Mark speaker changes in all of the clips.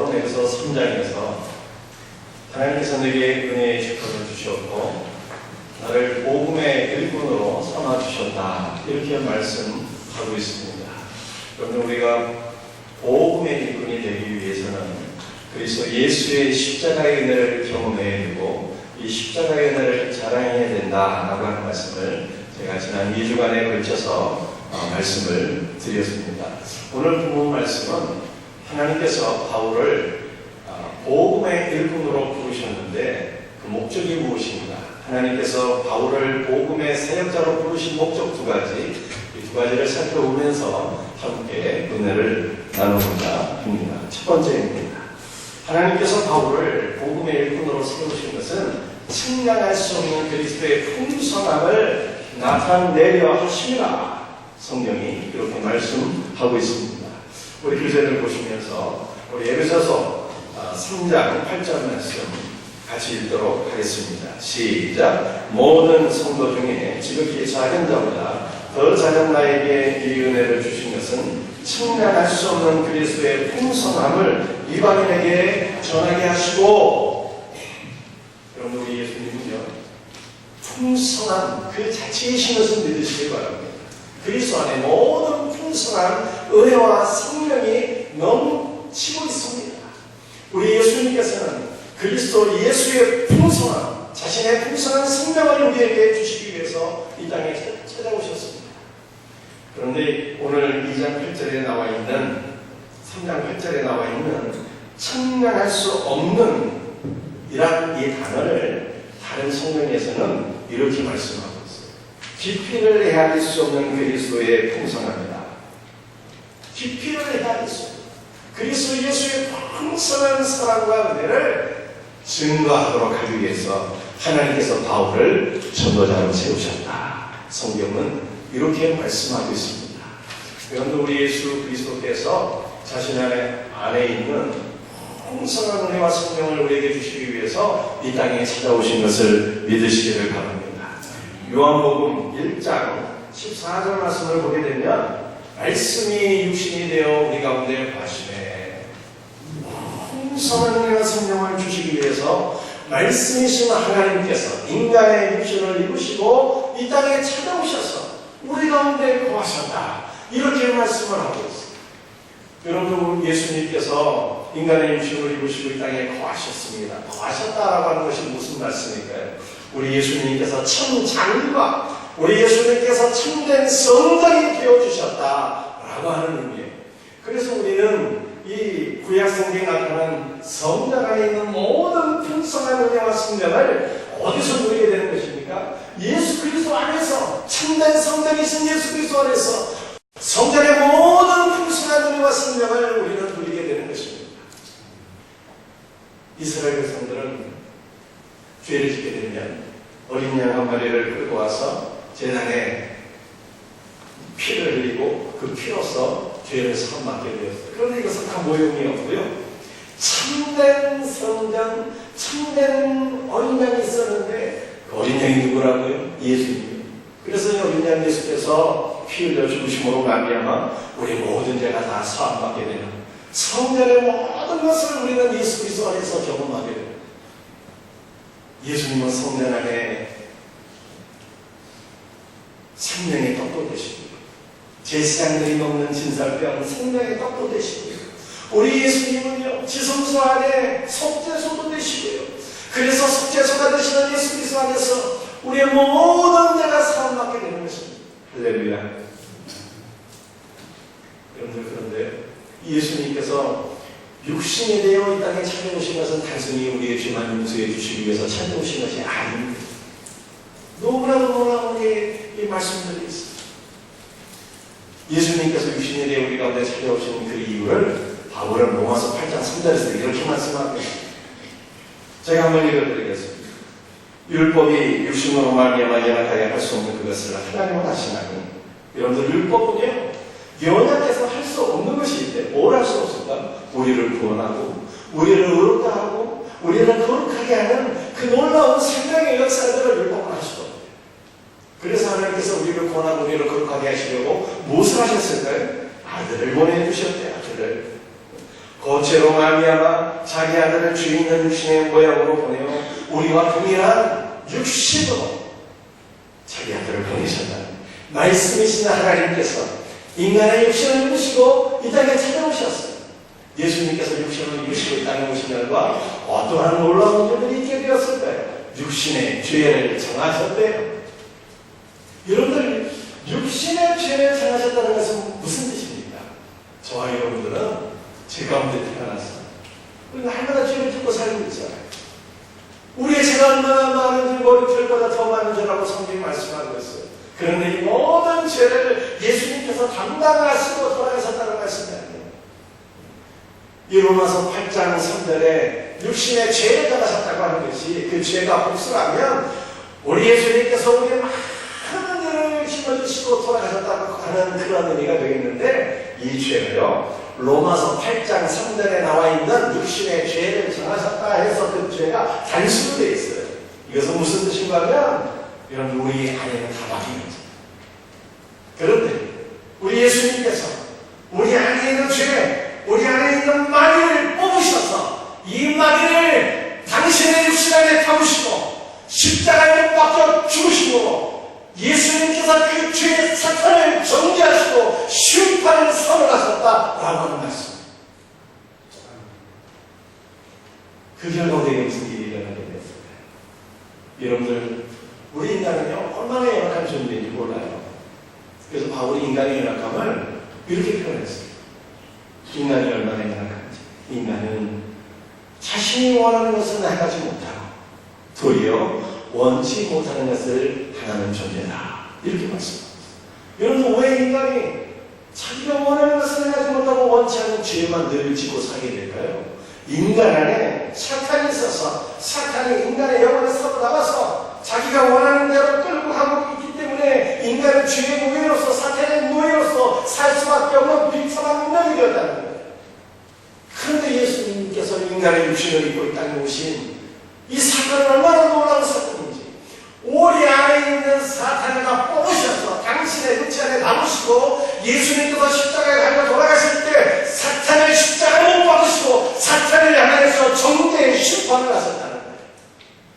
Speaker 1: 본문 에베소 3장에서 하나님께서 내게 은혜의 축복을 주셨고 나를 복음의 일꾼으로 삼아주셨다, 이렇게 말씀하고 있습니다. 그러면 우리가 복음의 일꾼이 되기 위해서는 그리스도 예수의 십자가의 은혜를 경험해야 되고 이 십자가의 은혜를 자랑해야 된다라고 하는 말씀을 제가 지난 2주간에 걸쳐서 말씀을 드렸습니다. 오늘 본문 말씀은 하나님께서 바울을 복음의 일꾼으로 부르셨는데 그 목적이 무엇인가? 하나님께서 바울을 복음의 사역자로 부르신 목적 두 가지, 이 두 가지를 살펴보면서 함께 은혜를 나누고자 합니다. 첫 번째입니다. 하나님께서 바울을 복음의 일꾼으로 세우신 것은 측량할 수 없는 그리스도의 풍성함을 나타내려 하심이라 성경이 이렇게 말씀하고 있습니다. 우리 교재를 보시면서 우리 에베소서 3장 8절 말씀 같이 읽도록 하겠습니다. 시작. 모든 성도 중에 지극히 작은 자보다 더 작은 나에게 이 은혜를 주신 것은 측량할 수 없는 그리스도의 풍성함을 이방인에게 전하게 하시고, 여러분 우리 예수님은요 풍성한 그 자체이신 것을 믿으시기 바랍니다. 그리스도 안에 모든 풍성한 은혜와 생명이 넘치고 있습니다. 우리 예수님께서는 그리스도 예수의 풍성한, 자신의 풍성한 생명을 우리에게 주시기 위해서 이 땅에 찾아오셨습니다. 그런데 오늘 2장 8절에 나와 있는, 3장 8절에 나와 있는 측량할 수 없는 이란 이 단어를 다른 성경에서는 이렇게 말씀하고 있어요. 깊이를 헤아릴 수 없는 그리스도의 풍성함이다. 깊이를 헤아릴 수 없는 그리스도 예수의 풍성한 사랑과 은혜를 증거하도록 하기 위해서 하나님께서 바울을 전도자로 세우셨다. 성경은 이렇게 말씀하고 있습니다. 여러분 우리 예수 그리스도께서 자신 안에 있는 풍성한 은혜와 생명을 우리에게 주시기 위해서 이 땅에 찾아오신 것을 믿으시기를 바랍니다. 요한복음 1장 14절 말씀을 보게 되면 말씀이 육신이 되어 우리 가운데 거하시매, 풍성한 은혜와 생명을 주시기 위해서 말씀이신 하나님께서 인간의 육신을 입으시고 이 땅에 찾아오셔서 우리 가운데 거하셨다, 이렇게 말씀을 하고 있습니다. 여러분 예수님께서 인간의 육신을 입으시고 이 땅에 거하셨습니다. 거하셨다라고 하는 것이 무슨 말씀일까요? 우리 예수님께서 참 장과 우리 예수님께서 참된 성령이 되어주셨다라고 하는 의미예요. 그래서 우리는 이 구약성경에 나타난 성령 안에 있는 모든 풍성한 은혜와 생명을 어디서 누리게 되는 것입니까? 예수 그리스도 안에서, 참된 성령이신 예수 그리스도 안에서 성전의 모든 풍성한 은혜와 생명을 우리는 누리게 되는 것입니다. 이스라엘 백성들은 죄를 짓게 되면 어린 양 한 마리를 끌고 와서 제단에 피를 흘리고 그 피로서 죄를 사함받게 되었어요. 그런데 이것은 다 모형이었고요. 참된 성전, 참된 어린 양이 있었는데 그 어린 양이 누구라고요? 예수님. 그래서 이 어린 양 예수께서 피 흘려 죽으심으로 말미암아 우리 모든 죄가 다 사함받게 되는, 성전의 모든 것을 우리는 예수 그리스도 안에서 경험하게 됩니다. 예수님은 성전 안에 생명의 떡도 되시고 제사장들이 먹는 진설병 생명의 떡도 되시고요. 우리 예수님은요 지성소 안에 속죄소도 되시고요. 그래서 속죄소가 되시는 예수 그리스도 안에서 우리의 모든 죄가 사함받게 되는 것입니다. 할렐루야. 여러분들, 그런데 예수님께서 육신이 되어 이 땅에 찾아오신 것은 단순히 우리의 죄만 용서해 주시기 위해서 찾아오신 것이 아닙니다. 너무나도 놀라운 이 말씀들이 있습니다. 예수님께서 육신이 되어 우리 가운데 찾아오신 그 이유를 바울은 로마서 8장 3절에서 이렇게 말씀하고 있습니다. 제가 한번 읽어드리겠습니다. 율법이 육신으로 말미암아 연약하게 할 수 없는 그것을 하나님은 하시나니, 여러분들 율법은요 연약해서 할 수 없는 것인데 뭘 할 수 없을까? 우리를 구원하고 우리를 의롭다 하고 우리를 거룩하게 하는 그 놀라운 생명의 역사들을 율법은 할 수가 없어요. 그래서 하나님께서 우리를 구원하고 우리를 거룩하게 하시려고 무엇을 하셨을까요? 아들을 보내주셨대요. 아들을. 그 죄로 말미암아 자기 아들을 죄 있는 육신의 모양으로 보내어 우리와 동일한 육신으로 자기 아들을 보내셨다는 말씀이신 하나님께서 인간의 육신을 입으시고 이 땅에 찾아오셨어요. 예수님께서 육신을 입으시고 이 땅에 오신 날과 어떠한 놀라운 일들이 있게 되었을까요? 육신의 죄를 정하셨대요. 여러분들, 육신의 죄를 정하셨다는 것은 무슨 뜻입니까? 저와 여러분들은 죄 가운데 태어났어요. 우리가 얼마나 죄를 짓고 살고 있잖아요. 우리의 죄가 얼마나 많은지 머리털보다 더 많은 죄라고 성경이 말씀하고 있어요. 그런데 이 모든 죄를 예수님께서 담당하시고 돌아가셨다는 말씀이 아니에요. 이 로마서 8장 3절에 육신의 죄를 당하셨다고 하는 것이 그 죄가 복수라면 우리 예수님께서 우리의 많은 일을 짊어지시고 돌아가셨다고 하는 그런 의미가 되겠는데, 이 죄를요, 로마서 8장 3절에 나와 있는 육신의 죄를 정하셨다 해서 그 죄가 단수로 되어 있어요. 이것은 무슨 뜻인가 하면, 여러분, 우리 안에는 다 막힙니다. 그런데 우리 예수님께서 우리 안에 있는 죄, 우리 안에 있는 마귀를 뽑으셔서 이 마귀를 당신의 육신 안에 담으시고 십자가에 못 박혀 죽으시고, 예수님께서 그 죄의 사탄을 정죄하시고 심판을 선언하셨다라고 하는 말씀. 그 결과 우리에게 무슨 일이 일어나게 되었을까요? 여러분들, 우리 인간은요, 얼마나 연약한 존재인지 몰라요. 그래서 바울이 인간의 연약함을 이렇게 표현했어요. 인간이 얼마나 연약한지. 인간은 자신이 원하는 것을 나가지 못하고 도리어 원치 못하는 것을 당하는 존재다. 이렇게 말씀합니다. 여러분, 왜 인간이 자기가 원하는 것을 나가지 못하고 원치 않는 죄만 늘 짓고 살게 될까요? 인간 안에 사탄이 있어서 사탄이 인간의 영혼을 사고 나가서 자기가 원하는 대로 끌고 가고 있기 때문에 인간은 죄의 노예로서, 사탄의 노예로서 살 수밖에 없는 비참한 운명이 되었다는 거예요. 그런데 예수님께서 인간의 육신을 입고 이 땅에 오신 이 사건은 얼마나 놀라운 사건인지, 우리 안에 있는 사탄을 다 뽑으셔서 당신의 육체 안에 담으시고, 예수님께서 십자가에 달려 돌아가실 때 사탄을 십자가에 못 박으시고 사탄을 향해서 정죄의 심판을 하셨다는 거예요.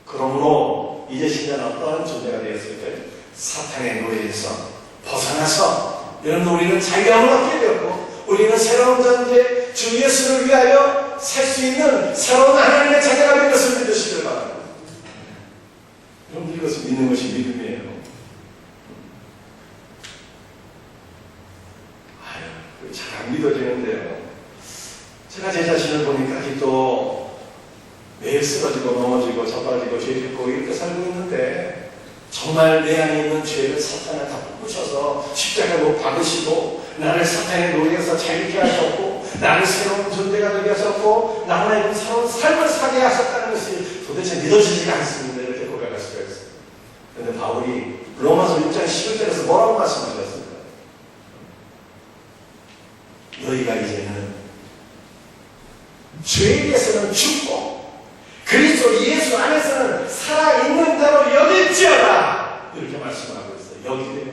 Speaker 1: 그러므로 이제 신자는 어떠한 존재가 되었을까요? 사탄의 노예에서 벗어나서, 여러분, 우리는 자유함을 얻게 되었고, 우리는 새로운 존재, 주 예수를 위하여 살 수 있는 새로운 하나님의 자녀가 된 것을 믿으시길 바랍니다. 여러분, 이것을 믿는 것이 믿음이에요. 잘 안 믿어지는데요. 제가 제 자신을 보니까 아직도 매일 쓰러지고 넘어지고 자빠지고 죄 짓고 이렇게 살고 있는데, 정말 내 안에 있는 죄를 사탄에 다 뽑으셔서 십자가로 박으시고 나를 사탄의 노예에서 자유케 하셨고 나를 새로운 존재가 되게 하셨고 나만의 새로운 삶을 살게 하셨다는 것이 도대체 믿어지지가 않습니다. 이렇게 고백할 수가 있어요. 그런데 바울이 로마서 6장 11절에서 뭐라고 말씀하셨습니까? 너희가 이제는 죄에 대해서는 죽고 그리스도 예수 안에서는 살아있는 자로 여길지어다, 이렇게 말씀하고 있어요. 여기래요.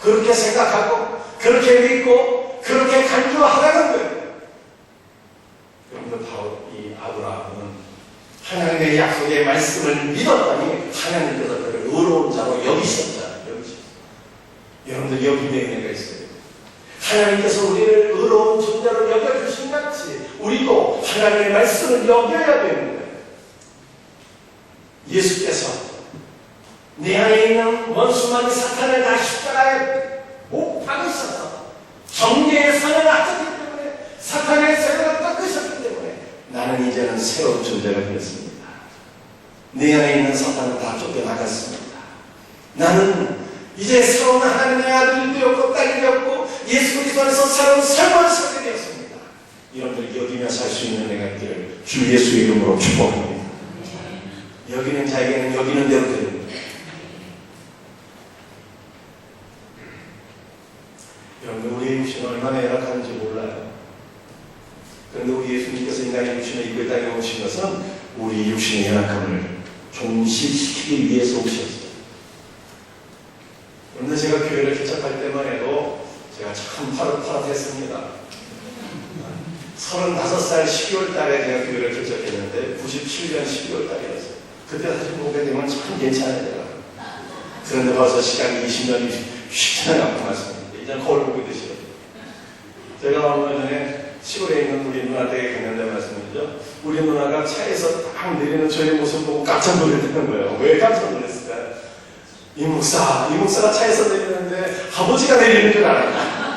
Speaker 1: 그렇게 생각하고 그렇게 믿고 그렇게 간주하라는 거예요. 여러분들, 바울 이 아브라함은 하나님의 약속의 말씀을 믿었더니 하나님께서 그를 의로운 자로 여기셨잖아요. 여러분들, 여기에 은혜가 있어요. 하나님께서 우리를 의로운 존재로 여겨주신 같이 우리도 하나님의 말씀을 여겨야 되는 거예요. 예수께서 내 안에 있는 원수마귀 사탄을 다 십자가에 못 박으셔서 정죄의 선을 하셨기 때문에, 사탄의 세력을 꺾으셨기 때문에 나는 이제는 새로운 존재가 되었습니다. 내 안에 있는 사탄은 다 쫓겨나갔습니다. 나는 이제 새로운 하나님의 아들이 되었고 딸이 되었고 예수 그리스도 안에서 새로운 삶을 살게 되었습니다. 여러분들, 여기며 살 수 있는 내가 있기를 주 예수 이름으로 축복합니다. 여기는 자에게는 여기는 대로 됩니다. 여러분, 우리의 육신은 얼마나 열악한지 몰라요. 그런데 우리 예수님께서 인간의 육신을 입고 이 땅에 오신 것은 우리 육신의 열악함을 종식시키기 위해서 오셨어요. 그런데 제가 교회를 개척할 때만 해도 제가 참 파릇파릇했습니다. 35살 12월 달에 제가 교회를 개척했는데 97년 12월 달이었어요. 그때 사실 고백되면 참 괜찮아요. 그런데 벌써 시간이 20년이 쉽지 않은 말씀입니다. 이제 거울 보고 계시죠. 제가 얼마 전에 시골에 있는 우리 누나에게 갔는데 말씀이죠. 우리 누나가 차에서 딱 내리는 저의 모습 보고 깜짝 놀랐다는 거예요. 왜 깜짝 놀랐을까요? 이 목사가 차에서 내리는데 아버지가 내리는 줄 알았나?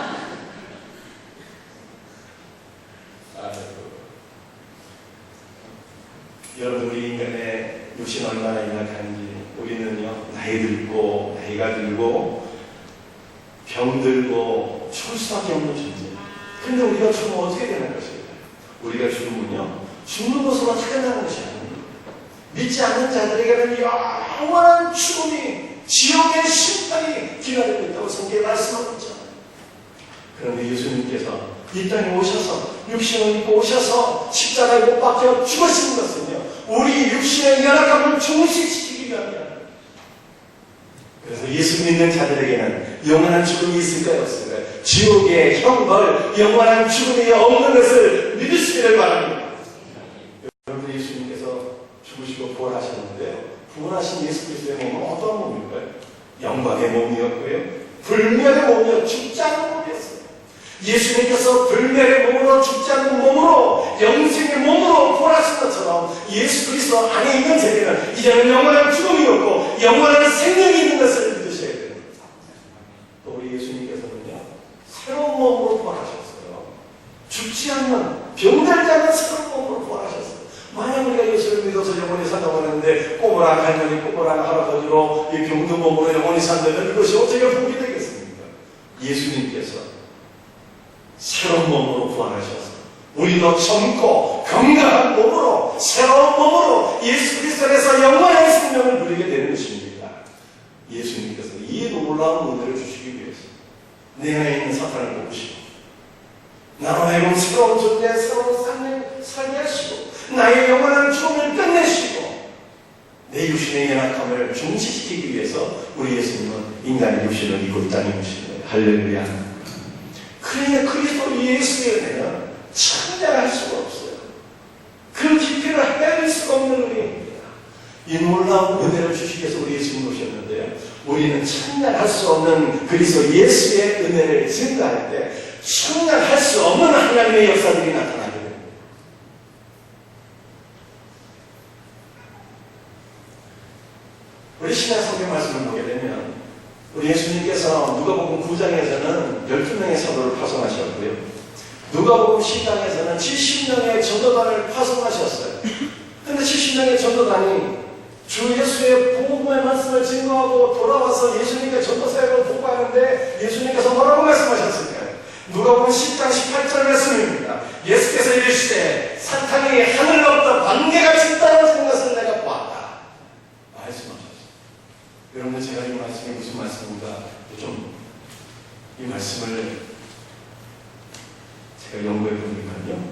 Speaker 1: 여러분, 우리 인간의 육신 얼마나 연약한지 우리는요, 나이가 들고 병들고 죽을 수밖에 없는 존재예요. 근데 우리가 죽으면 어떻게 되는 것일까요? 우리가 죽으면요, 죽는 것으로 살아나는 것이 아닙니다. 믿지 않는 자들에게는 영원한 죽음이, 지옥의 심판이 기다리고 있다고 성경에 말씀하고 있잖아요. 그런데 예수님께서 이 땅에 오셔서 육신을 입고 오셔서 십자가에 못 박혀 죽으신 것은요, 우리 육신의 연약함을 종식시키기 위함이야. 그래서 예수 믿는 자들에게는 영원한 죽음이 있을까요, 없을까요? 지옥의 형벌, 영원한 죽음이 없는 것을 믿으시기를 바랍니다. 여러분, 예수님께서 죽으시고 부활하셨는데요, 부활하신 예수 그리스도의 몸은 어떤 몸일까요? 영광의 몸이었고요, 불멸의 몸이었고 죽지 않은 몸이었어요. 예수님께서 불멸의 몸으로, 죽지 않는 몸으로, 영생의 몸으로 부활하신 것처럼 예수 그리스도 안에 있는 세계는 이제는 영원한 죽음이 없고 영원한 생명이 있는 것을 믿으셔야 됩니다. 또 우리 예수님께서는요, 새로운 몸으로 부활하셨어요. 죽지 않는, 병들지 않는 새로운 몸으로 부활하셨어요. 만약 우리가 예수를 믿어서 영원히 산다고 하는데 꼬부랑 할머니, 꼬부랑 할아버지로 이 병든 몸으로 영원히 산다면 이것이 어떻게 복이 되겠습니까? 예수님께서 새로운 몸으로 부활하셔서 우리도 젊고 건강한 몸으로, 새로운 몸으로 예수 그리스도 안에서 영원한 생명을 누리게 되는 것입니다. 예수님께서 이 놀라운 은혜를 주시기 위해서 내 안에 있는 사탄을 뽑으시고 나로 하여금 새로운 존재, 새로운 삶을 살게 하시고 나의 영원한 죽음을 끝내시고 내 육신의 연약함을 중시시키기 위해서 우리 예수님은 인간의 육신을 입고 이 땅에 오신 거예요. 할렐루야. 그러니 그리스도 예수의 은혜는 참여할 수가 없어요. 그 깊이를 헤아릴 수가 없는 은혜입니다. 이 놀라운 은혜를 주시기 위해서 우리 예수님 오셨는데요, 우리는 참여할 수 없는 그리스도 예수의 은혜를 증거할 때 참여할 수 없는 하나님의 역사들이 나타나게 됩니다. 우리 신약 성경 말씀을 보게 되면 우리 예수님께서 누가복음 9장에서는 12명의 사도를 파송하셨고요, 누가복음 10장에서는 70명의 전도단을 파송하셨어요. 그런데 70명의 전도단이 주 예수의 복음의 말씀을 증거하고 돌아와서 예수님의 전도사역을 보고하는데 예수님께서 뭐라고 말씀하셨을까요? 누가복음 10장 18절 말씀입니다. 예수께서 이르시되 사탄이 하늘로부터 번개같이 떨어지는 것을 내가 보았다 말씀하셨어요. 여러분, 제가 이 말씀이 무슨 말씀인가 좀 이 말씀을 제가 연구해 보니까요,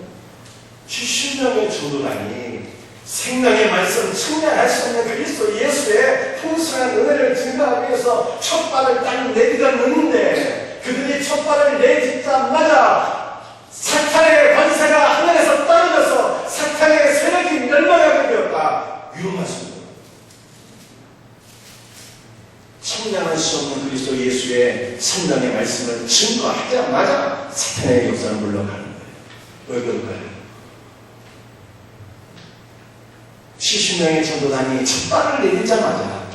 Speaker 1: 70명의 전도단이 생명의 말씀, 측량할 수 없는 그리스도 예수의 풍성한 은혜를 증거하기 위해서 첫 발을 딱 내딛었는데 그들이 첫 발을 내딛자마자 사탄의 권세가 하늘에서 떨어져서 사탄의 세력이 멸망하게 되었다. 위험하십니다. 청량할 수 없는 그리스도 예수의 생명의 말씀을 증거하자마자 사탄의 역사는 물러가는 거예요. 왜 그럴까요? 70명의 전도단이 첫 발을 내딛자마자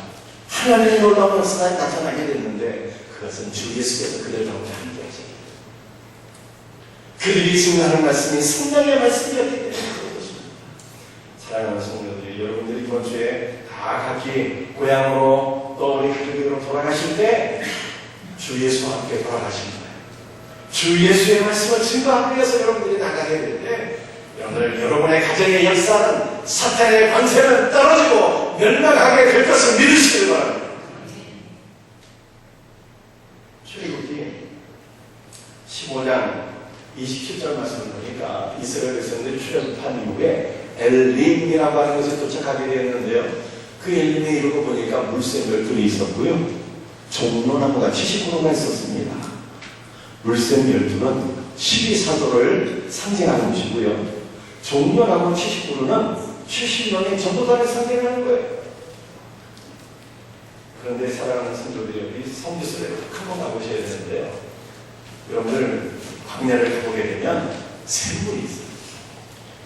Speaker 1: 하나님의 놀라운 역사가 나타나게 됐는데 그것은 주 예수께서 그들 가운데 함께 하셨습니다. 그들이 증거하는 말씀이 생명의 말씀이었기 때문에 그런 것입니다. 사랑하는 성도들이, 여러분들이 이번 주에 다 각기 고향으로 또 우리 가족으로 돌아가실 때 주 예수와 함께 돌아가신 거예요. 주 예수의 말씀을 증거하기 위해서 여러분들이 나가게 될 때 여러분의 가정의 역사는, 사탄의 권세는 떨어지고 멸망하게 될 것을 믿으시길 바랍니다. 출애굽기 15장 27절 말씀을 보니까 이스라엘 백성들이 출애굽한 이후에 엘림이라고 하는 곳에 도착하게 되었는데요, 그 엘림에 이르고 보니까 물새 12이 있었고요, 종로나무가 79그루가 있었습니다. 물새 12는 12사도를 상징하는 것이고요. 종려나무 70그루는 70명의 전도단을 상징하는 거예요. 그런데 사랑하는 성도들이 여기 성지순례 한번 가보셔야 되는데요. 여러분들 광야를 가보게 되면 샘물이 있어요.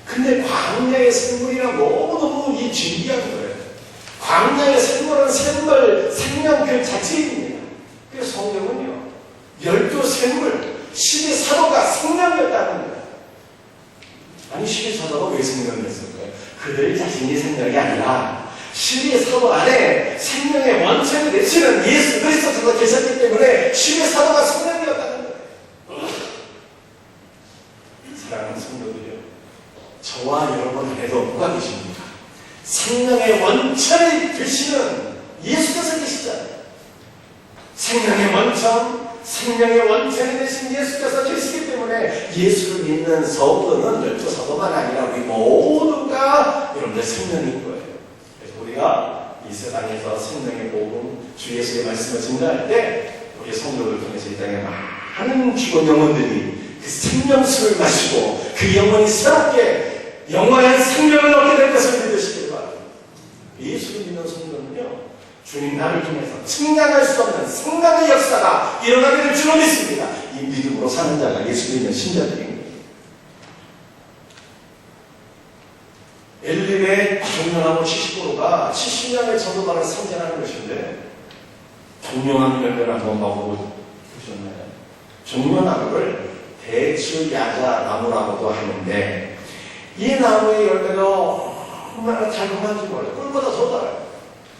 Speaker 1: 근데 광야의 샘물이랑 너무너무 이 진기한 거예요. 광야의 샘물은 샘물, 생명 그 자체입니다. 그래서 성경은요, 12샘물, 12사도가 생명이었다는 거예요. 아니, 12사도가 왜 생명이었을까요? 그들 자신이 생명이 아니라 12사도 안에 생명의 원천이 되시는 예수 그리스도가 계셨기 때문에 12사도가 생명이었다는 거예요. 사랑하는 성도들이요, 저와 여러분 안에도 누가 계십니까? 생명의 원천이 되시는 예수께서 계시잖아요. 생명의 원천, 생명의 원천이 되신 예수께서 계시기 때문에 예수를 믿는 성도는 12사도만 아니라 우리 모두가 여러분들 생명인 거예요. 그래서 우리가 이 세상에서 생명의 복음, 주 예수의 말씀을 증거할 때 우리 성도들 통해서 이 땅에 많은 죽은 영혼들이 그 생명수를 마시고 그 영혼이 새롭게 영원한 생명을 얻게 될 것을 믿으시길 바랍니다. 예수를 믿는 성도는요, 주님 나를 통해서 측량할 수 없는 생명의 역사가 일어나게 될 줄로 믿습니다. 이 믿음으로 사는 자가 예수 믿는 신자들입니다. 엘립의 종려나무 70그루가 70년의 전도단을 상징하는 것인데, 종려나무 열매를 한번 먹어보셨나요? 종려나무를 대추야자나무라고도 하는데, 이 나무의 열매가 얼마나 달콤한지 몰라요. 꿀보다 더 달아요.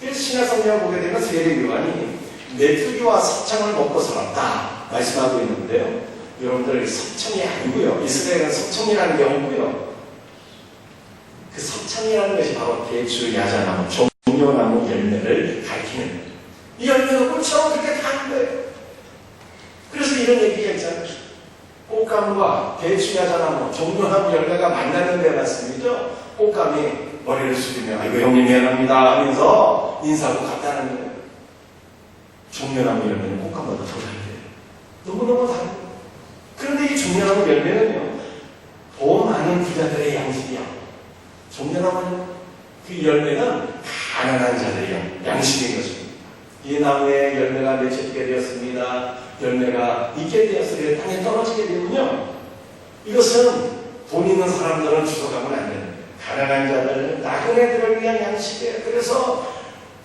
Speaker 1: 그래서 신약성경을 보게 되면 세례요한이 메뚜기와 섭청을 먹고 살았다 말씀하고 있는데요. 여러분들, 섭청이 아니고요, 이스라엘은 섭청이라는 게 없고요. 그 섭청이라는 것이 바로 대추야자나무, 종려나무 열매를 가리키는, 이 열매가 꿀처럼 그렇게 가는 거예요. 그래서 이런 얘기가 있잖아요. 꽃감과 대추야자나무, 종려나무 열매가 만나는 데 말씀이죠. 꽃감이 머리를 숙이며 아이고 형님 미안합니다 하면서 인사하고 갔다는 거예요. 종려나무 열매는 꽃감보다 더 달대요. 너무너무 달아요. 그런데 이 종려나무 열매는요, 돈 많은 부자들의 양식이야. 종려나무 그 열매는 가난한 자들의 양식인 것입니다. 이 나무의 열매가 맺혀지게 되었습니다. 열매가 있게 되었으니 땅에 떨어지게 되면요, 이것은 돈 있는 사람들은 주워가면 안 됩니다. 가난한 자들, 나그네들을 위한 양식이에요. 그래서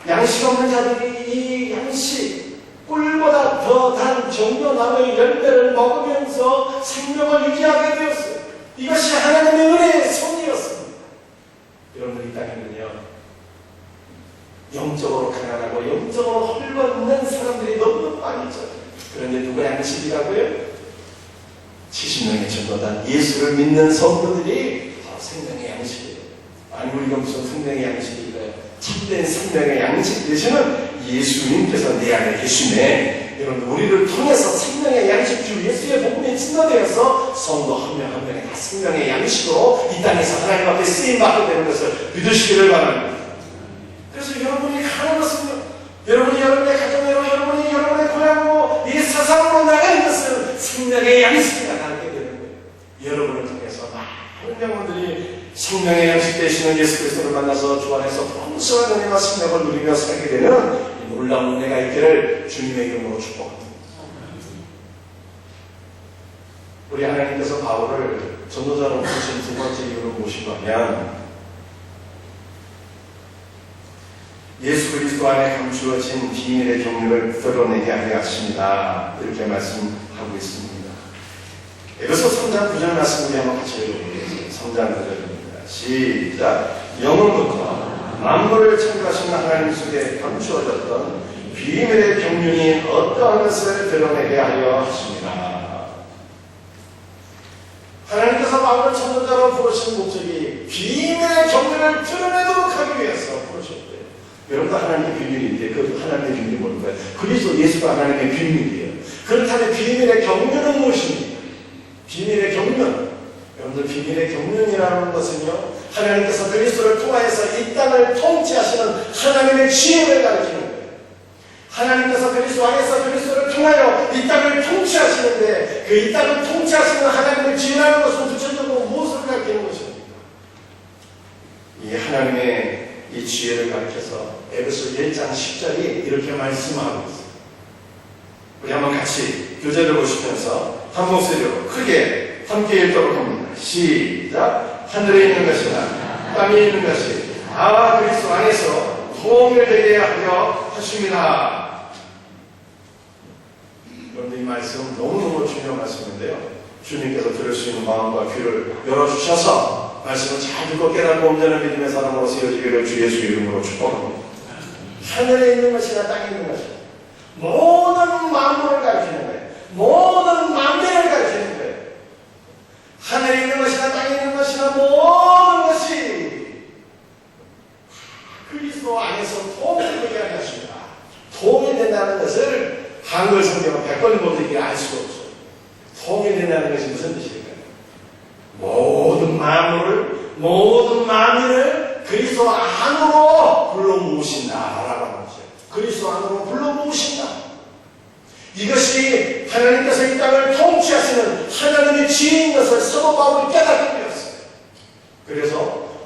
Speaker 1: 양식 없는 자들이 이 양식, 꿀보다 더 단 종려나무의 열매를 먹으면서 생명을 유지하게 되었어요. 이것이 하나님의 은혜의 손이었습니다. 여러분들, 이 땅에는요, 영적으로 가난하고 영적으로 헐벗는 사람들이 너무 많이 있죠. 그런데 누가 양식이라고요? 70명의 전도단, 예수를 믿는 성도들이 생명의 양식이에요. 아니, 우리가 무슨 생명의 양식일까요? 참된 생명의 양식 되시는 예수님께서 내 안에 계시네. 여러분, 우리를 통해서 생명의 양식 주 예수의 복음이 증거되어서 성도 한 명 한 명이 다 생명의 양식으로 이 땅에서 하나님 앞에 쓰임받게 되는 것을 믿으시기를 바랍니다. 그래서 여러분이 가는 것은요, 여러분이 여러분의 가정으로, 여러분이 여러분의 고향으로, 이 세상으로 나가는 것은 생명의 양식이 나가게 되는 거예요. 여러분을 통해서 많은 영혼들이 생명의 양식 되시는 예수 그리스도를 만나서 주 안에서 풍성한 은혜와 생명을 누리며 살게 되는 이 놀라운 은혜가 있기를 주님의 이름으로 축복합니다. 우리 하나님께서 바울을 전도자로 부르신 두 번째 이유는 무엇인가면, 예수 그리스도 안에 감추어진 비밀의 경륜을 드러내게 하려 하십니다. 이렇게 말씀하고 있습니다. 에베소 3장 9절 말씀 우리 한번 같이 읽어보겠습니다. 3장 9절입니다. 시작. 영원부터 만물을 창조하신 하나님 속에 감추어졌던 비밀의 경륜이 어떠한 것을 드러내게 하려 하십니다. 하나님께서 바울을 전도자로 부르신 목적이 비밀의 경륜을 드러내도록 하기 위해서 부르셨대요. 여러분도 하나님의 비밀인데 그 하나님의 비밀이 뭘까요? 그리스도 예수가 하나님의 비밀이에요. 그렇다면 비밀의 경륜은 무엇입니까? 비밀의 경륜, 여러분들, 비밀의 경륜이라는 것은요, 하나님께서 그리스도를 통하여서 이 땅을 통치하시는 하나님의 지혜를 가리키는 거예요. 하나님께서 그리스도 안에서 그리스도를 통하여 이 땅을 통치하시는데, 그 이 땅을 통치하시는 하나님을 지으라는 것은 구체적으로 무엇을 가리키는 것입니까? 이 하나님의 이 지혜를 가리켜서 에베소 1장 10절이 이렇게 말씀하고 있습니다. 우리 한번 같이 교재를 보시면서 한 목소리로 크게 함께 읽도록 합니다. 시작. 하늘에 있는 것이나 땅에 있는 것이 다 그리스도 안에서 통일되게 하려 하십니다. 그런데 이 말씀 너무너무 중요한 말씀인데요. 주님께서 들을 수 있는 마음과 귀를 열어주셔서 말씀을 잘 듣고 깨닫고 온전한 믿음의 사람으로 세워지기를 주 예수 이름으로 축복합니다. 하늘에 있는 것이나 땅에 있는 것이 모든 만물을 가르치는 거예요. 모든 만민을 가르치는 거예요. 하늘에 있는 것이나 땅에 있는 것이나 모든 것이 그리스도 안에서 통일되게 하려 하십니다. 통일된다는 것을 한글 성경은 100번 보듯이 알 수가 없어요. 통일된다는 것이 무슨 뜻일까요? 모든 만물을, 모든 만민을 그리스도 안으로 불러 모으신다라고 하는 거죠. 그리스도 안으로 불러 모으신다. 이것이 하나님께서 이 땅을 통치하시는 하나님의 지혜인 것을 사도 바울이 깨닫게 되었어요. 그래서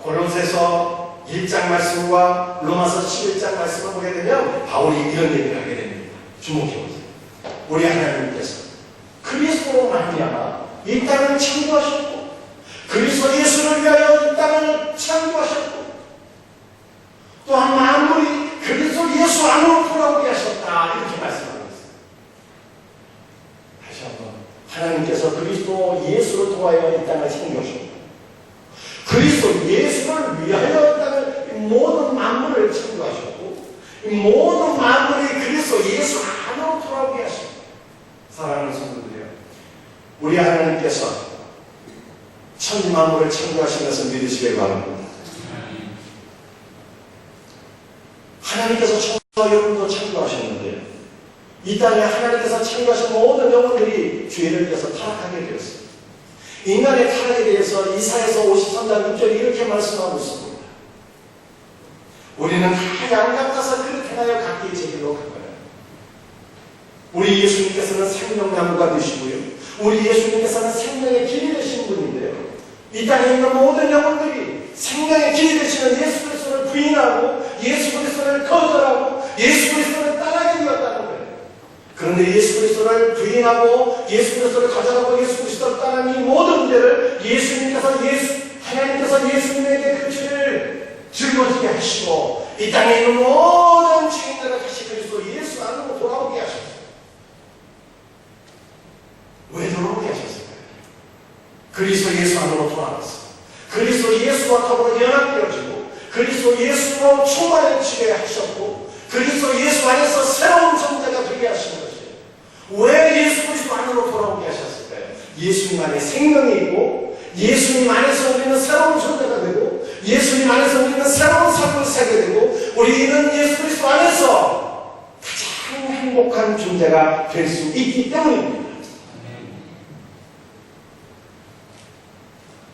Speaker 1: 골로새서 1장 말씀과 로마서 11장 말씀을 보게 되면 바울이 이런 얘기를 하게 됩니다. 주목해보세요. 우리 하나님께서 그리스도로 말미암아 이 땅을 창조하셨고 그리스도 예수를 위하여 이 땅을 창조하셨고 또한 만물이 그리스도 예수 안으로 돌아오게 하셨다. 이렇게 말씀합니다. 다시 한번 하나님께서 그리스도 예수를 통하여 이 땅을 창조하셨고 그리스도 예수를 위하여 이 땅을 모든 만물을 창조하셨고 이 모든 만물이 그리스도 예수 안으로 돌아오게 하셨다. 사랑하는 성도들이여, 우리 하나님께서 천지 만물을 창조하신 것을 믿으시길 바랍니다. 하나님께서 천지와 여러분도 창조하셨는데 이 땅에 하나님께서 창조하신 모든 영혼들이 죄를 위해서 타락하게 되었습니다. 인간의 타락에 대해서 이사야서 53장 6절이 이렇게 말씀하고 있습니다. 우리는 다 양 같아서 그렇게 하여 각기 제 길로 갈 거예요. 우리 예수님께서는 생명나무가 되시고요. 우리 예수님께서는 생명의 길이 되신 분인데요. 이 땅에 있는 모든 영혼들이 생명의 길이 되시는 예수 그리스도를 부인하고 예수 그리스도를 거절하고 예수 그리스도를 따라게 되었다는 거예요. 그런데 예수 그리스도를 부인하고 예수 그리스도를 거절하고 예수 그리스도를 따르는 이 모든 문제를 하나님께서 예수님에게 그 죄를 짊어지게 하시고 이 땅에 있는 모든 죄인들을 다시 그리스도 예수 안으로 돌아오게 하셨어요. 왜 돌아오게 하셨을까요? 그리스도 예수 안으로 돌아왔어요. 그리스도 예수와 더불어 연합되어지고 그리스도 예수로 충만해지게 하셨고 그리스도 예수 안에서 새로운 존재가 되게 하신 것이에요. 왜 예수 그리스도 안으로 돌아오게 하셨을까요? 예수님 안에 생명이 있고 예수님 안에서 우리는 새로운 존재가 되고 예수님 안에서 우리는 새로운 삶을 살게 되고 우리는 예수 그리스도 안에서 가장 행복한 존재가 될 수 있기 때문입니다.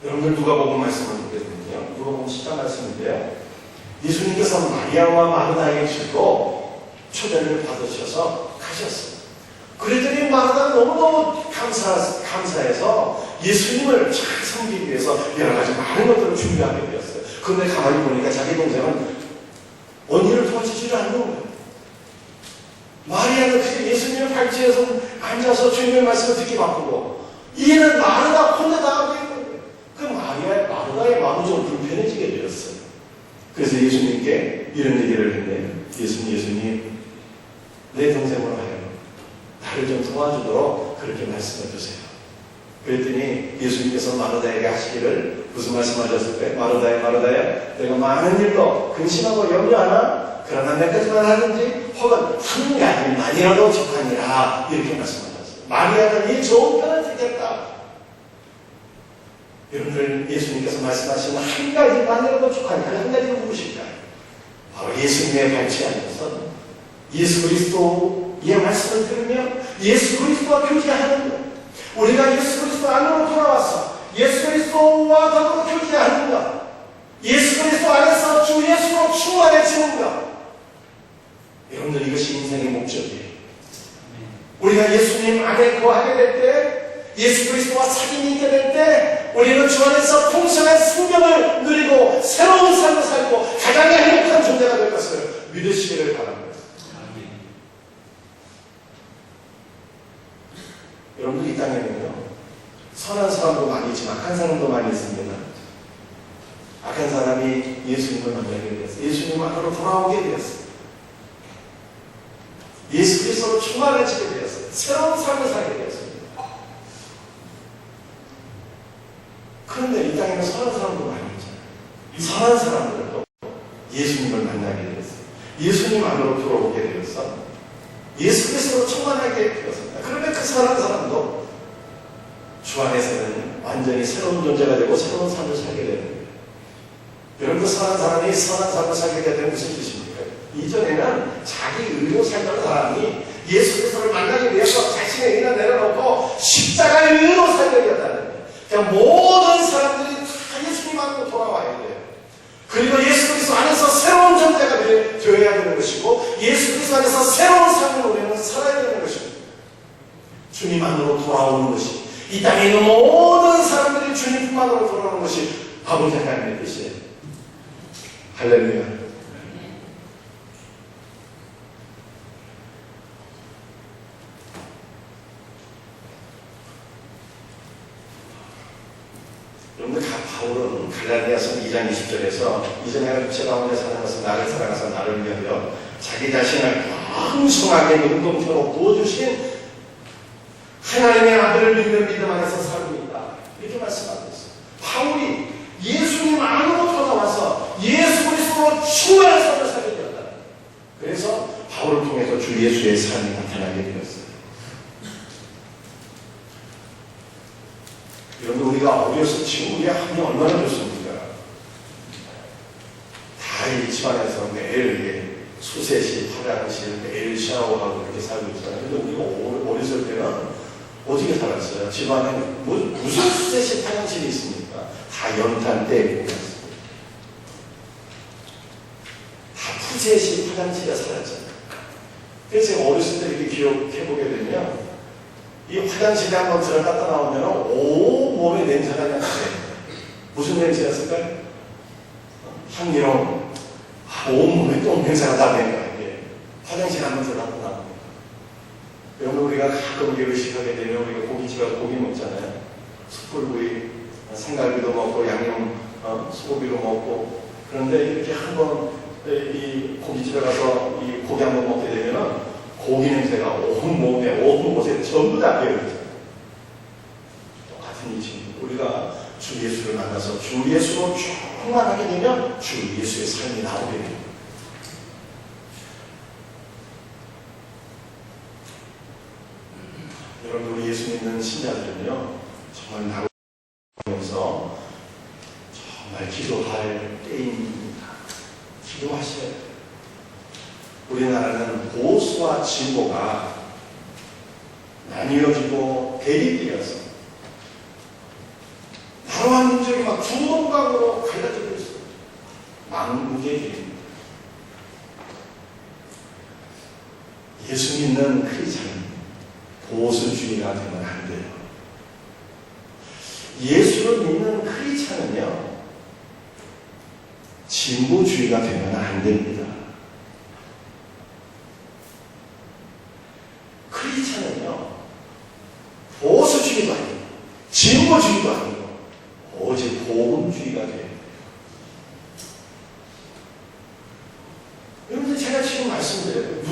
Speaker 1: 여러분들 누가복음 말씀을 보게 되면요. 누가복음 10장 말씀인데요. 예수님께서 마리아와 마르다의 집으로 초대를 받으셔서 가셨어요. 그랬더니 마르다는 너무너무 감사해서 예수님을 잘 섬기기 위해서 여러 가지 많은 것들을 준비하게 되었어요. 그런데 가만히 보니까 자기 동생은 언니를 도와주지를 않는 거예요. 마리아는 그냥 예수님의 발치에서 앉아서 주님의 말씀을 듣기 바쁘고 이는 마르다 혼자 나가고 있는 거예요. 그 마르다의 마음이 좀 불편해지게 되었어요. 그래서 예수님께 이런 얘기를 했네요. 예수님, 내 동생으로 하여 나를 좀 도와주도록 그렇게 말씀해 주세요. 그랬더니 예수님께서 마르다에게 하시기를 무슨 말씀하셨을까요? 마르다야, 내가 많은 일로 근심하고 염려하나? 그러나 몇 가지만 하든지 혹은 한 가지만이라도 족하니라 이렇게 말씀하셨어요. 마리아는 이 좋은 편을 택했다. 여러분들 예수님께서 말씀하시는 한 가지만이라도 족하니라. 한 가지는 무엇일까요? 바로 예수님의 발치 안에서 예수 그리스도의 말씀을 들으며 예수 그리스도와 교제하는 것. 우리가 예수 그리스도 안으로 돌아와서 예수 그리스도와 더불어 교제하는 것. 예수 그리스도 안에서 주 예수로 충만해지는 것. 여러분들 이것이 인생의 목적이에요. 우리가 예수님 안에 거하게 될 때 예수 그리스도와 사귐이 있게 될 때 우리는 주 안에서 풍성한 생명을 누리고 새로운 삶을 살고 가장 행복한 존재가 될 것을 믿으시기를 바랍니다. 여러분들 이 땅에는요, 선한 사람도 많이 있지만 악한 사람도 많이 있습니다. 악한 사람이 예수님을 만나게 되었어요. 예수님 안으로 돌아오게 되었어요. 예수 그리스도로 충만해지게 되었어요. 새로운 삶을 살게 되었습니다. 그런데 이 땅에는 선한 사람도 많이 있잖아요. 선한 사람들도 예수님을 만나게 되었어요. 예수님 안으로 들어오게 되었어. 예수 그리스도로 충만하게 되었습니다. 그런데 그 선한 사람도 주 안에서는 완전히 새로운 존재가 되고 새로운 삶을 살게 되는 거예요. 여러분, 그 선한 사람이 선한 삶을 살게 되는 무슨 뜻입니까? 이전에는 자기 의로 살던 사람이 예수 그리스도를 만나기 위해서 자신의 의를 내려놓고 십자가의 의로 살게 되었다는 거예요. 그러니까 모든 사람들이 다 예수님 안으로 돌아와야 돼요. 그리고 예수 그리스도 안에서 새로운 존재가 되어야 되는 것이고 예수 그리스도 안에서 새로운 삶을 우리는 살아야 되는 것입니다. 주님 안으로 돌아오는 것이, 이 땅에 있는 모든 사람들이 주님 품안으로 돌아오는 것이 아버지 하나님의 뜻이에요. 할렐루야. 여러분들, 바울은 갈라디아서 2장 20절에서 이제 내가 육체 가운데 사는 것은 나를 사랑하사 나를 위하여 자기 자신을 풍성하게 능동처럼 부어주신 하나님의 아들을 믿음 안에서 살고 있다, 이렇게 말씀하고 있어요. 바울이 예수님 안으로 돌아와서 예수 그리스도로 충만한 삶을 살게 되었다. 그래서 바울을 통해서 주 예수의 삶이 나타나게 되었어요. 여러분, 우리가 어려서 지금 우리의 함이 얼마나 좋습니까? 다 이 집안에서 매일 수세시, 화장실, 매일 샤워하고 그렇게 살고 있잖아요. 근데 우리가 어렸을 때는 어떻게 살았어요? 집안에 무슨 수세시, 화장실이 있습니까? 다 연탄 떼고 다 푸세시, 화장실에 살았잖아요. 그래서 제가 어렸을 때 이렇게 기억해보게 되면 이 화장실에 한번 들어갔다 나오면 온 몸에 냄새가 그냥 나요. 무슨 냄새였을까요? 향기로운 온 몸에 똥 냄새가 나는 거예요. 이게 화장실에 한번 들어갔다 나오면. 여러분, 우리가 가끔 이렇게 의식하게 되면 우리가 고깃집에 가서 고기 먹잖아요. 숯불구이, 생갈비도 먹고 양념 소고기도 먹고. 그런데 이렇게 한번 이 고깃집에 가서 이 고기 한번 먹게 되면은 고기 냄새가 온 몸에, 온 곳에 전부 다 배어있어요. 똑같은 이치입니다. 우리가 주 예수를 만나서 주 예수로 충만하게 되면 주 예수의 삶이 나오게 됩니다. 여러분, 우리 예수 믿는 신자들은요, 정말 나오면서 정말 기도할 때입니다. 기도하셔야 돼요. 우리나라는 보수와 진보가 나뉘어지고 대립되어서 나라와 민족이 막 두동강으로 갈라지고 있어요. 망국의 길입니다. 예수 믿는 크리스찬은 보수주의가 되면 안 돼요. 예수를 믿는 크리스찬은요, 진보주의가 되면 안 됩니다. 크리스찬은요, 보수주의도 아니고 진보주의도 아니고 오직 복음주의가 돼요. 여러분들, 제가 지금 말씀드려요.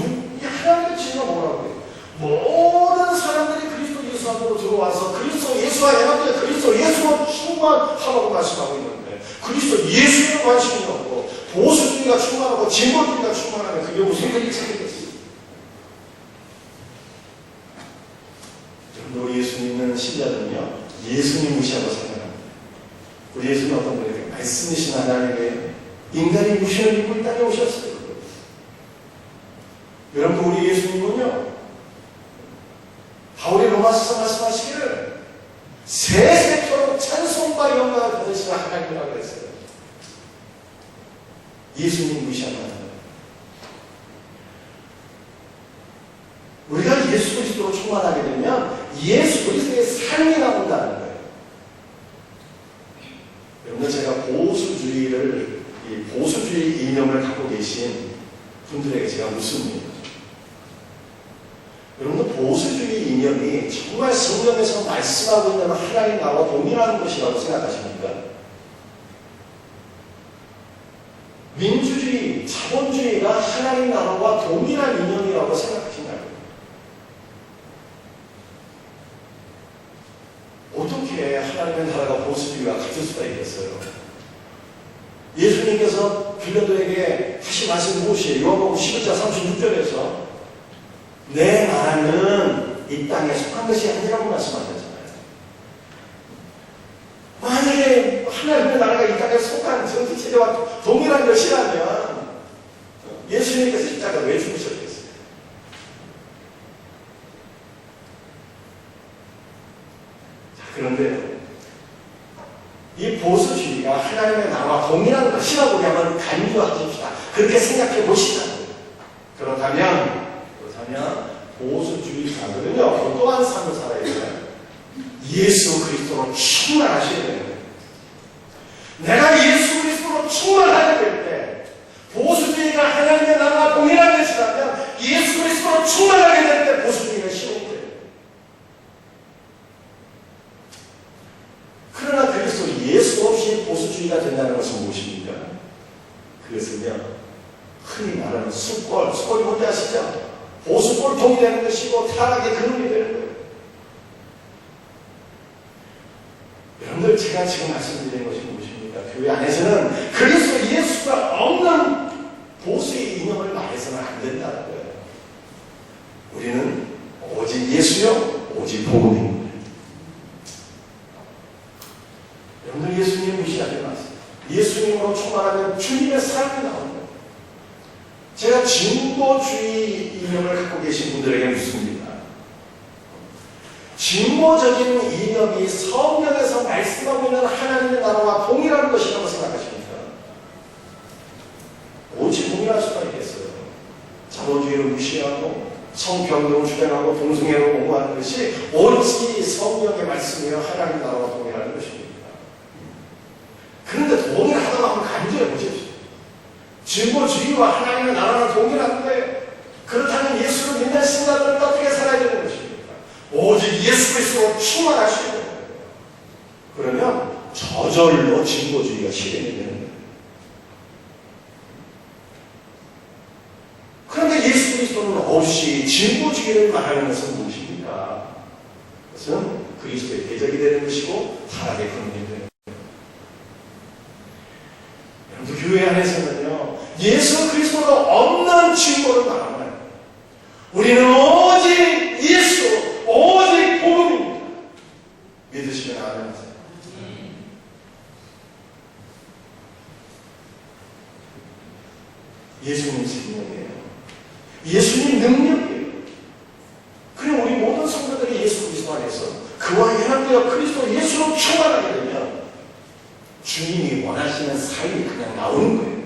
Speaker 1: 하나님의 진리가 뭐라고요? 모든 사람들이 그리스도 예수 안으로 들어와서 그리스도 예수와 연합되어 그리스도 예수로 충만하라고 말씀하고 있는데, 그리스도 예수에 관심이 없고 보수주의가 충만하고 진보주의가 충만하면 그게 무슨 크리스찬이 됐어요? 우리 예수 믿는 신자들은요, 예수님 무시하고 살아갑니다. 우리 예수는 어떤 분이에요? 말씀이신 하나님의 인간이 무시를 입고 이 땅에 오셨어요. 여러분, 우리 예수님은요, 바울이 로마서에서 말씀하시기를 세세토록 찬송과 영광을 받으시는 하나님이라고 했어요. 예수님 무시하는 하나님. 우리가 예수 그리스도로 충만하게 되면 예수 그리스도의 삶이 나온다는 거예요. 여러분들 제가 보수주의 이념을 갖고 계신 분들에게 제가 묻습니다. 여러분들 보수주의 이념이 정말 성경에서 말씀하고 있는 하나님 나라와 동일한 것이라고 생각하십니까? 민주주의, 자본주의가 하나님 나라와 동일한 이념이라고 생각하시나요? 어떻게 하나님의 나라가 보수주의와 같을 수가 있겠어요? 예수님께서 빌라도에게 하신 말씀이 무엇이에요? 요한복음 11장 36절에서 내 나라는 이 땅에 속한 것이 아니라고 말씀하셨잖아요. 만약에 하나님의 나라가 이 땅에 속한 정치체제와 동일한 것이라면 예수님께서 십자가 왜 죽으셨겠어요? 자, 그런데 이 보수주의가 하나님의 나라와 동일한 것이라고 우리 한번 간주하십시다. 그렇게 생각해 보시다. 그렇다면 보수주의자들은요, 어떠한 삶을 살아야 돼요? 예수 그리스도로 충만하셔야 돼요. 내가 예수 그리스도로 충만하게 될 때, 보수주의가 하나님의 나라와 동일한 것이라면 예수 그리스도로 충만하게 될 때 보수주의가 쉬운 거예요. 그러나 그리스도 예수 없이 보수주의가 된다는 것은 무엇입니까? 그것은요, 흔히 말하는 숯골이 뭔지 아시죠? 보수골통이 되는 것이고 타락의 근원이 되는 거예요. 여러분들 제가 지금 말씀드리는 것이 무엇입니까? 교회 안에서는 그리스도 예수가 없는 보수의 이념을 말해서는 안 된다는 거예요. 우리는 오직 예수요, 오직 복음입니다. 여러분들 예수님 무시하지 마세요. 예수님으로 충만하면 주님의 삶이 나옵니다. 제가 진보주의 이념을 갖고 계신 분들에게 묻습니다. 진보적인 이념이 성경에서 말씀하고 있는 하나님의 나라와 동일한 것이라고 생각하십니까? 오직 동일할 수가 있겠어요. 자본주의를 무시하고 성평등을 주장하고 동성애를 옹호하는 것이 오직 성경의 말씀이며 하나님 나라와 동일한 것입니다. 그런데 동일하다고 한번 간주해 보십시오. 진보주의와 하나님의 나라는 동일한 거예요. 그렇다면 예수를 믿는 신자들은 어떻게 살아야 되는 것입니까? 오직 예수 그리스도로 충만하셔야 되는 거예요. 그러면 저절로 진보주의가 실현이 되는 거예요. 그런데 예수 그리스도는 없이 진보주의를 말하는 것은 무엇입니까? 그것은 그리스도의 대적이 되는 것이고 타락의 근원이 되는 거예요. 여러분들 교회 안에서는요, 예수 그리스도가 없는 진보를 말하면 우리는 오직 예수, 오직 복음입니다. 믿으시면 아멘 하세요. 예수님 생명이에요. 예수님 능력이에요. 그럼 우리 모든 성도들이 예수 그리스도 안에서 그와 연합되어 그리스도 예수로 충만하게 되면 주님이 원하시는 삶이 그냥 나오는 거예요.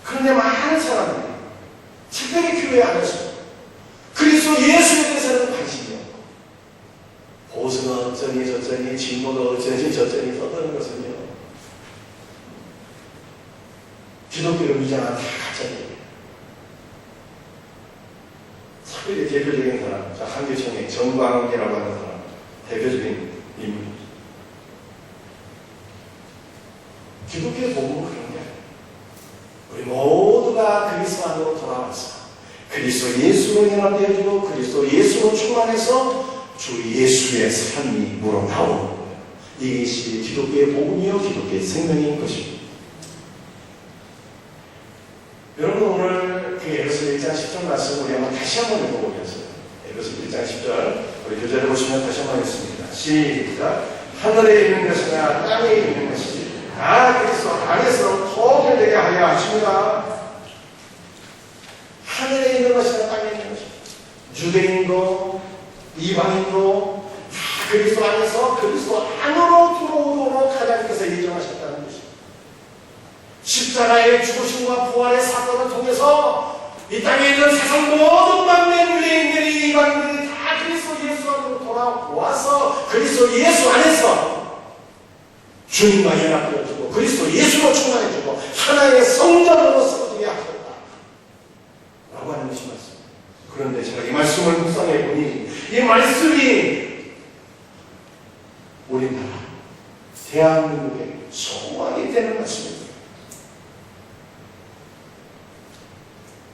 Speaker 1: 그런데 많은 사람들이 특별히 교회 안에서 그리스도 예수에 대해서는 관심이 없고 보수가 어쩌니 저쩌니 진보가 어쩌니 저쩌니 떠드는 것은요, 기독교를 위장한 다 가짜예요. 특별히 대표적인 사람, 한교총의 정광욱이라고 하는 사람, 대표적인 인물입니다. 기독교의 복음은 그런 게 아니에요. 우리 모두가 그리스도 안으로 돌아와서 그리스도 예수로 연합되어지고 그리스도 예수로 충만해서 주 예수의 삶이 우러나오는 거예요. 이것이 기독교의 복음이요 기독교의 생명인 것입니다. 여러분, 오늘 그 에베소 1장 10절 말씀 우리 한번 다시 한번 읽어보겠어요. 에베소 1장 10절 우리 교재를 보시면 다시 한번 읽습니다. 시작. 하늘에 있는 것이나 땅에 있는 것이 다 그리스도 안에서 통일되게 하여 하십니다. 하늘에 있는 것이나 땅에 있는 것이 유대인도 이방인도 다 그리스도 안에서 그리스도 안으로 들어오도록 하나님께서 예정하셨다는 것입니다. 십자가의 죽으심과 부활의 사건을 통해서 이 땅에 있는 세상 모든 만민의 유대인들이 이방인들이 다 그리스도 예수 안으로
Speaker 2: 성전으로 돌아와서 그리스도 예수 안에서 주님과 연합되어지고 그리스도 예수로 충만해지고 하나의 성전으로 세워지게 하셨다 라고 하는 것이 말씀. 그런데 제가 이 말씀을 묵상해 보니 이 말씀이 우리나라 대한민국의 소망이 되는 말씀입니다.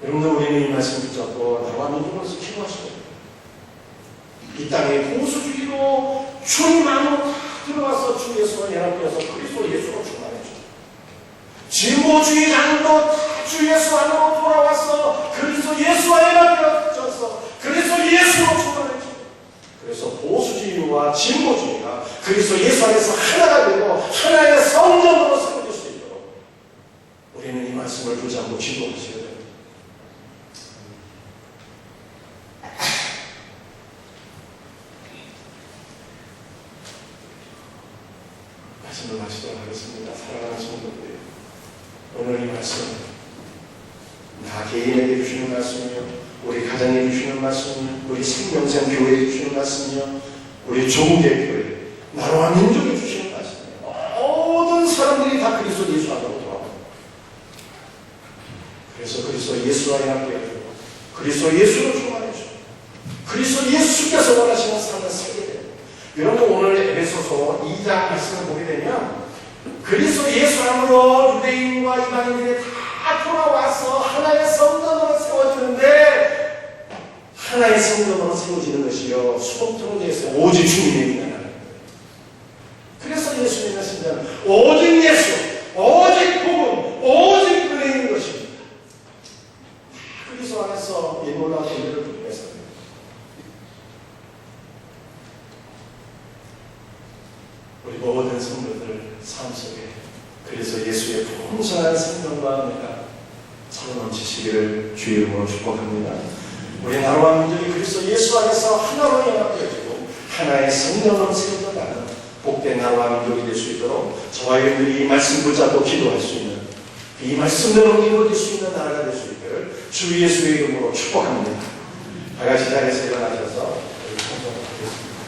Speaker 2: 여러분들, 우리는 이 말씀 붙잡고 나와 민족으로서 기도하셔야 돼요. 이 땅에 보수주의로 주님 안으로 다 들어와서 주 예수와 연합되어서 그리스도 예수로 충만해져. 진보주의자들도 다 주 예수 안으로 돌아와서 그리스도 예수와 연합되어서 그리스도 예수로 충만해져. 그래서 보수주의와 진보주의가 그리스도 예수 안에서 하나가 되고 하나의 성전으로 세워질 수 있도록 우리는 이 말씀을 붙잡고 기도하셔야 돼요. 말씀을 마치도록 하겠습니다. 사랑하는 성도들, 오늘 이 말씀 나 개인에게 주시는 말씀이요, 우리 가정에 주시는 말씀이요, 우리 생명생 교회에 주시는 말씀이요, 우리 조국의 교회, 나라와 민족에 주시는 말씀이요. 모든 사람들이 다 그리스도 예수 안으로 돌아옵니다. 그래서 그리스도 예수와 연합되어지고 그리스도 예수로 충만해지고 그리스도 예수께서 원하시는 삶을 살게 됩니다. 여러분, 오늘 에베소서 2장 말씀을 보게 되면 그리스도 예수 안으로 유대인과 이방인들이 다 돌아와서 하나의 성전으로 세워지는데 하나의 성전으로 세워지는 것이요 수동통제에서 오직 주님의 인하는. 그래서 예수님의 신자는 오직 예수, 오직 복음, 오직 은혜 있는 것입니다. 그리스도 안에서 이 놀라운 은혜를 부리면서 우리 모든 성도들 삶 속에 그래서 예수의 풍성한 생명과 은혜가 차고 넘치시기를 주의 이름으로 축복합니다. 우리 나라와 민족이 그리스도 예수 안에서 하나로 연합되어지고 하나의 성령으로 세워져 나가는 복된 나라와 민족이 될 수 있도록 저와 여러분들이 이 말씀 붙잡고 기도할 수 있는, 이 말씀대로 이루어질 수 있는 나라가 될 수 있기를 주 예수의 이름으로 축복합니다. 다 같이 자리에서 일어나셔서 우리 찬송하겠습니다.